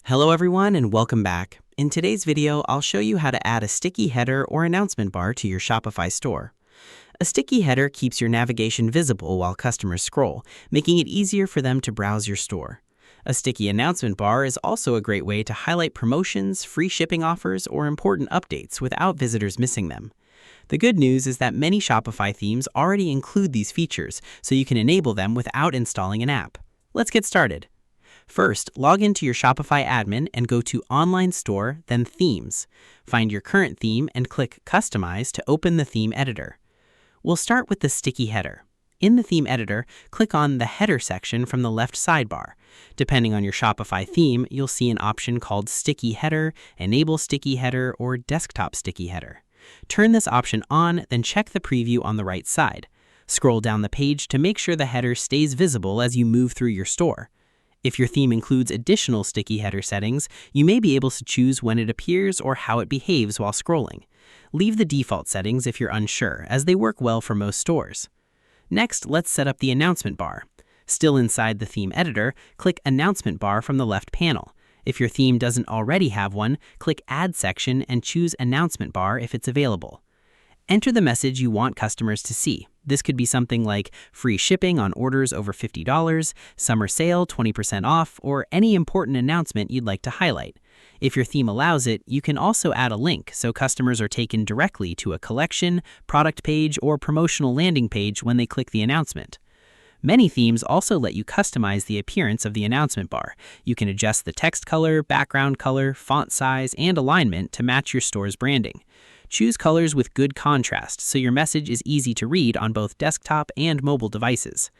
Hello everyone and welcome back. In today's video, I'll show you how to add a sticky header or announcement bar to your Shopify store. A sticky header keeps your navigation visible while customers scroll, making it easier for them to browse your store. A sticky announcement bar is also a great way to highlight promotions, free shipping offers, or important updates without visitors missing them. The good news is that many Shopify themes already include these features, so you can enable them without installing an app. Let's get started. First, log into your Shopify admin and go to Online Store, then Themes. Find your current theme and click Customize to open the theme editor. We'll start with the sticky header. In the theme editor, click on the Header section from the left sidebar. Depending on your Shopify theme, you'll see an option called Sticky Header, Enable Sticky Header, or Desktop Sticky Header. Turn this option on, then check the preview on the right side. Scroll down the page to make sure the header stays visible as you move through your store. If your theme includes additional sticky header settings, you may be able to choose when it appears or how it behaves while scrolling. Leave the default settings if you're unsure, as they work well for most stores. Next, let's set up the announcement bar. Still inside the theme editor, click Announcement Bar from the left panel. If your theme doesn't already have one, click Add section and choose Announcement Bar if it's available. Enter the message you want customers to see. This could be something like free shipping on orders over $50, summer sale 20% off, or any important announcement you'd like to highlight. If your theme allows it, you can also add a link so customers are taken directly to a collection, product page, or promotional landing page when they click the announcement. Many themes also let you customize the appearance of the announcement bar. You can adjust the text color, background color, font size, and alignment to match your store's branding. Choose colors with good contrast so your message is easy to read on both desktop and mobile devices.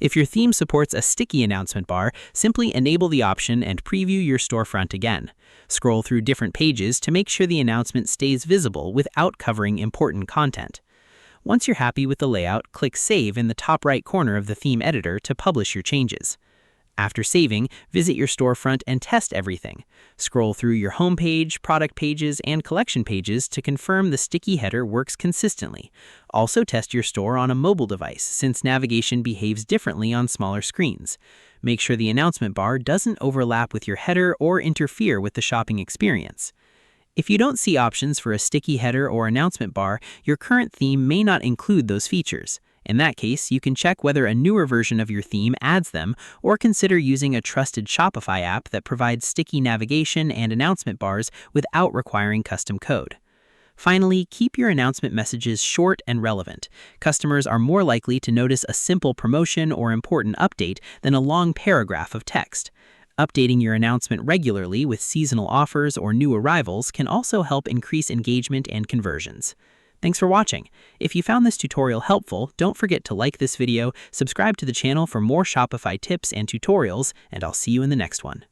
If your theme supports a sticky announcement bar, simply enable the option and preview your storefront again. Scroll through different pages to make sure the announcement stays visible without covering important content. Once you're happy with the layout, click Save in the top right corner of the theme editor to publish your changes. After saving, visit your storefront and test everything. Scroll through your home page, product pages, and collection pages to confirm the sticky header works consistently. Also test your store on a mobile device, since navigation behaves differently on smaller screens. Make sure the announcement bar doesn't overlap with your header or interfere with the shopping experience. If you don't see options for a sticky header or announcement bar, your current theme may not include those features. In that case, you can check whether a newer version of your theme adds them, or consider using a trusted Shopify app that provides sticky navigation and announcement bars without requiring custom code. Finally, keep your announcement messages short and relevant. Customers are more likely to notice a simple promotion or important update than a long paragraph of text. Updating your announcement regularly with seasonal offers or new arrivals can also help increase engagement and conversions. Thanks for watching. If you found this tutorial helpful, don't forget to like this video, subscribe to the channel for more Shopify tips and tutorials, and I'll see you in the next one.